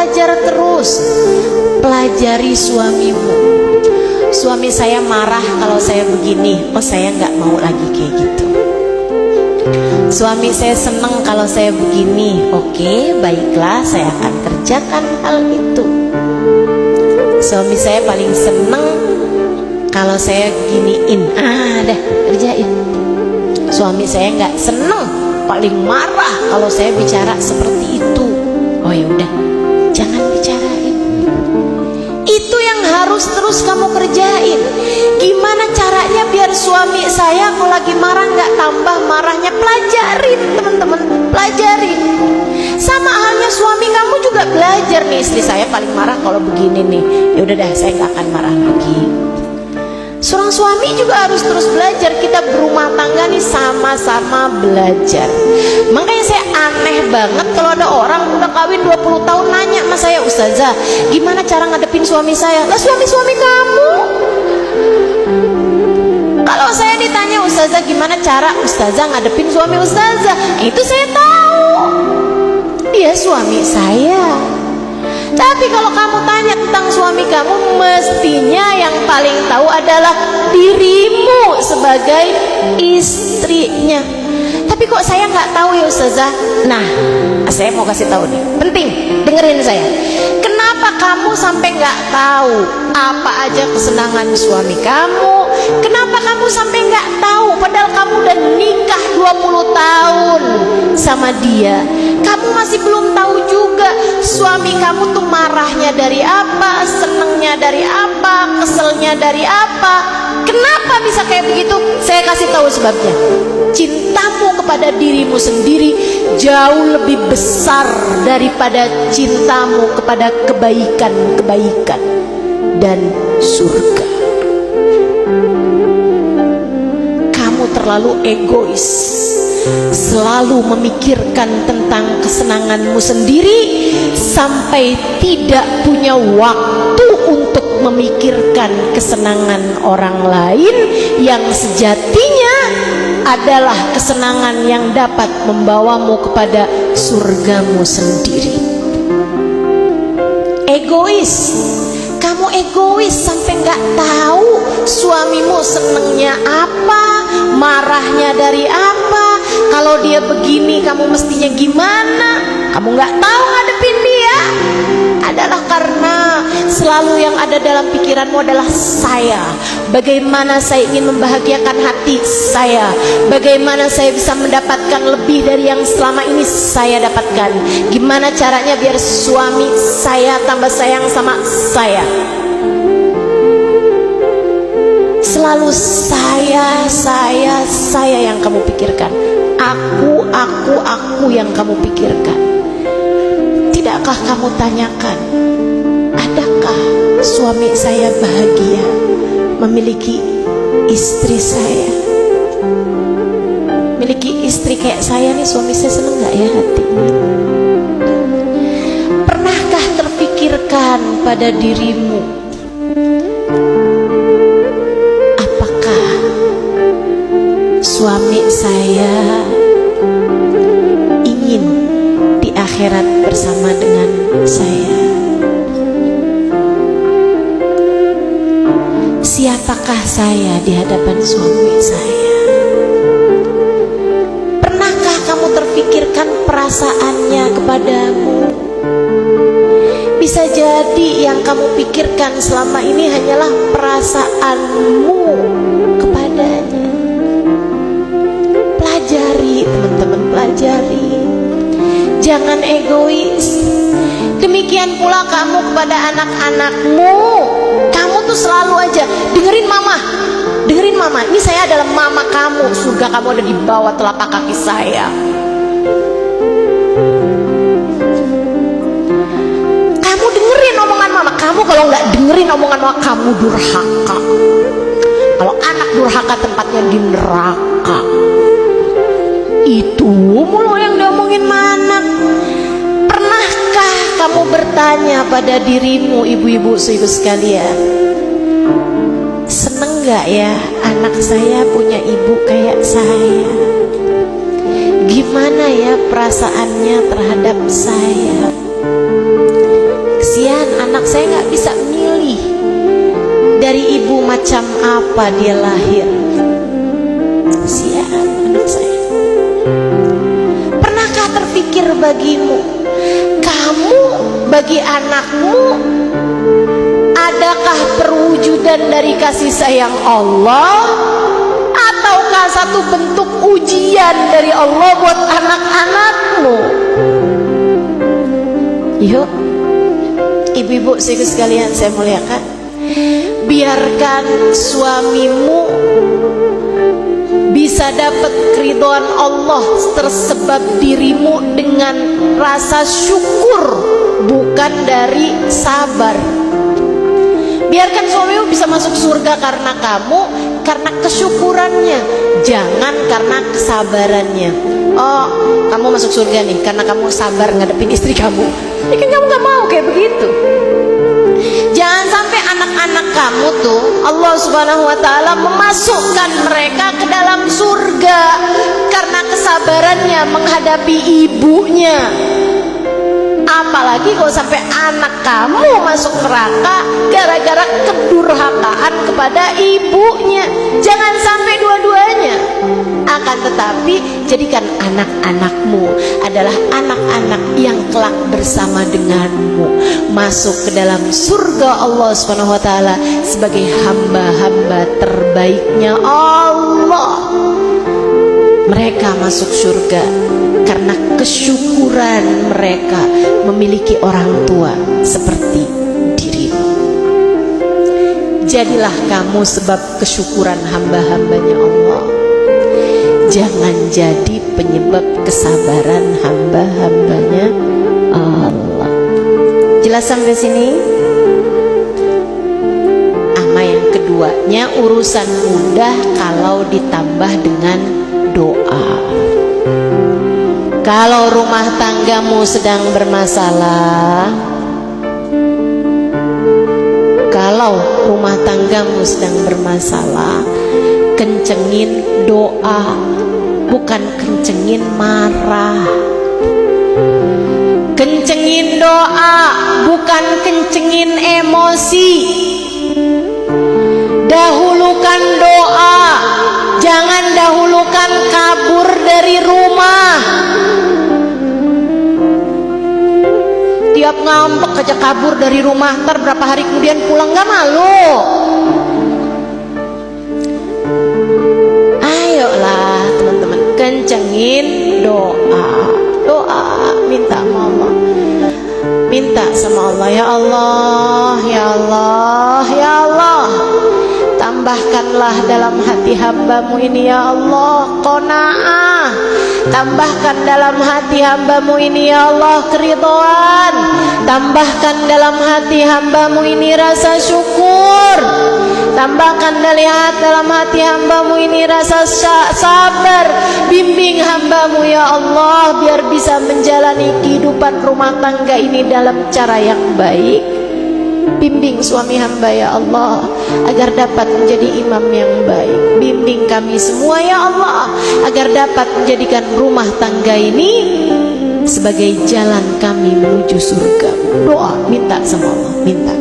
belajar terus. Pelajari suamimu. Suami saya marah kalau saya begini, oh saya nggak mau lagi kayak gitu. Suami saya senang kalau saya begini, oke, baiklah saya akan kerjakan hal itu. Suami saya paling senang kalau saya giniin, dah kerjain. Suami saya nggak senang, paling marah kalau saya bicara seperti itu. Oh ya udah, jangan bicarain. Itu yang harus terus kamu kerjain. Gimana caranya biar suami saya kalau lagi marah nggak tambah marahnya? Pelajarin teman-teman, pelajarin. Sama halnya suami kamu juga belajar nih, istri saya paling marah kalau begini nih. Ya udah dah, saya nggak akan marah lagi. Seorang suami juga harus terus belajar. Kita berumah tangga nih sama-sama belajar. Makanya saya aneh banget kalau ada orang udah kawin 20 tahun nanya sama saya, Ustazah, gimana cara ngadepin suami saya? Lah suami-suami kamu. Kalau saya ditanya, Ustazah gimana cara Ustazah ngadepin suami Ustazah? Itu saya tahu. Dia suami saya. Tapi kalau kamu tanya tentang suami kamu, mestinya yang paling tahu adalah dirimu sebagai istrinya. Tapi kok saya nggak tahu ya Ustazah? Nah, saya mau kasih tahu nih, penting, dengerin saya. Kenapa kamu sampai nggak tahu apa aja kesenangan suami kamu? Kenapa kamu sampai nggak tahu? Padahal kamu udah nikah 20 tahun sama dia. Kamu masih belum tahu juga suami kamu tuh marahnya dari apa, senengnya dari apa, keselnya dari apa. Kenapa bisa kayak begitu? Saya kasih tahu sebabnya. Cintamu kepada dirimu sendiri jauh lebih besar daripada cintamu kepada kebaikan-kebaikan dan surga. Kamu terlalu egois, selalu memikirkan tentang kesenanganmu sendiri sampai tidak punya waktu untuk memikirkan kesenangan orang lain yang sejatinya adalah kesenangan yang dapat membawamu kepada surgamu sendiri. Egois, kamu egois sampai nggak tahu suamimu senengnya apa, marahnya dari apa. Kalau dia begini kamu mestinya gimana? Kamu nggak tahu ngadepin dia. Adalah karena selalu yang ada dalam pikiranmu adalah saya. Bagaimana saya ingin membahagiakan hati saya, bagaimana saya bisa mendapatkan lebih dari yang selama ini saya dapatkan. Gimana caranya biar suami saya tambah sayang sama saya. Selalu saya yang kamu pikirkan. Aku yang kamu pikirkan. Tidakkah kamu tanyakan, adakah suami saya bahagia memiliki istri saya? Miliki istri kayak saya nih, suami saya seneng gak ya hatinya? Pernahkah terpikirkan pada dirimu, apakah suami saya ingin di akhirat bersama dengan saya? Siapakah saya di hadapan suami saya? Pernahkah kamu terpikirkan perasaannya kepadamu? Bisa jadi yang kamu pikirkan selama ini hanyalah perasaanmu kepadanya. Pelajari teman-teman, pelajari. Jangan egois. Demikian pula kamu kepada anak-anakmu. Kamu tuh selalu aja dengerin mama, dengerin mama. Ini saya adalah mama kamu. Surga kamu ada di bawah telapak kaki saya. Kamu dengerin omongan mama. Kamu kalau nggak dengerin omongan mama, kamu durhaka. Kalau anak durhaka tempatnya di neraka. Itu mulu yang diomongin anak. Pernahkah kamu bertanya pada dirimu, ibu-ibu ibu sekalian, seneng gak ya anak saya punya ibu kayak saya? Gimana ya perasaannya terhadap saya? anak saya nggak bisa milih dari ibu macam apa dia lahir. Kasihan anak saya. Pernahkah terpikir bagimu, kamu bagi anakmu adakah perwujudan dari kasih sayang Allah, ataukah satu bentuk ujian dari Allah buat anak-anakmu? Yuk, ibu-ibu sekalian saya muliakan, biarkan suamimu bisa dapat keridhaan Allah tersebab dirimu dengan rasa syukur, bukan dari sabar. Biarkan suamimu bisa masuk surga karena kamu, karena kesyukurannya, jangan karena kesabarannya. Oh, kamu masuk surga nih karena kamu sabar ngadepin istri kamu. Ya kan kamu gak mau kayak begitu. Jangan sampai anak-anak kamu tuh Allah Subhanahu wa ta'ala memasukkan mereka ke dalam surga karena kesabarannya menghadapi ibunya. Apalagi kalau sampai anak kamu masuk neraka gara-gara kedurhakaan kepada ibunya. Jangan sampai dua-duanya. Akan tetapi jadikan anak-anakmu adalah anak-anak yang kelak bersama denganmu masuk ke dalam surga Allah Subhanahu wa ta'ala sebagai hamba-hamba terbaiknya Allah. Mereka masuk surga karena kesyukuran mereka memiliki orang tua seperti dirimu. Jadilah kamu sebab kesyukuran hamba-hambanya Allah. Jangan jadi penyebab kesabaran hamba-hambanya Allah. Jelas sampai sini? Yang keduanya urusan mudah kalau ditambah dengan doa. Kalau rumah tanggamu sedang bermasalah, kencengin doa, bukan kencengin marah. Kencengin doa, bukan kencengin emosi. Dahulukan doa, jangan dahulukan kabur dari rumah. Tiap ngambek aja kabur dari rumah, ntar berapa hari kemudian pulang, gak malu? Ayolah teman-teman, kencengin doa. Doa, minta sama Allah. Minta sama Allah, ya Allah, ya Allah, ya Allah, tambahkanlah dalam hati hambamu ini ya Allah qanaah. Tambahkan dalam hati hambamu ini ya Allah keridhaan. Tambahkan dalam hati hambamu ini rasa syukur. Tambahkan dalam hati hambamu ini rasa sabar. Bimbing hambamu ya Allah biar bisa menjalani kehidupan rumah tangga ini dalam cara yang baik. Bimbing suami hamba ya Allah agar dapat menjadi imam yang baik. Bimbing kami semua ya Allah agar dapat menjadikan rumah tangga ini sebagai jalan kami menuju surga. Doa, minta sama Allah, minta.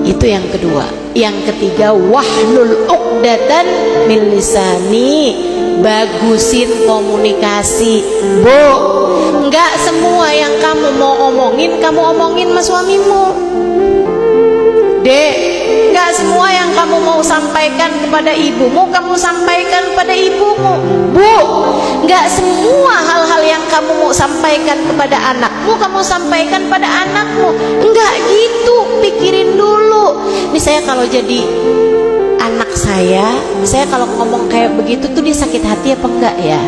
Itu yang kedua. Yang ketiga, wahlul uqdatan min lisani, bagusin komunikasi. Bu, enggak semua yang kamu mau omongin kamu omongin sama suamimu. Dek, enggak semua yang kamu mau sampaikan kepada ibumu kamu sampaikan kepada ibumu. Bu, enggak semua hal-hal yang kamu mau sampaikan kepada anakmu kamu sampaikan pada anakmu. Enggak gitu, pikirin dulu. Ini saya kalau jadi anak saya kalau ngomong kayak begitu tuh dia sakit hati apa enggak ya?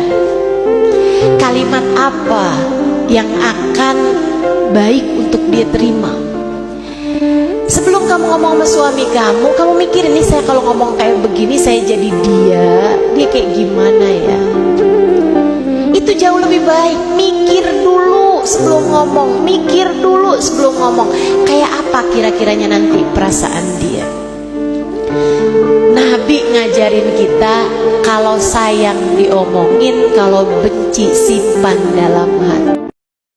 Kalimat apa yang akan baik untuk dia terima? Sebelum kamu ngomong sama suami kamu mikirin nih, saya kalau ngomong kayak begini saya jadi dia kayak gimana ya? Itu jauh lebih baik. Mikir dulu sebelum ngomong, mikir dulu sebelum ngomong. Kayak apa kira-kiranya nanti perasaan dia? Nabi ngajarin kita kalau sayang diomongin, kalau benci simpan dalam hati.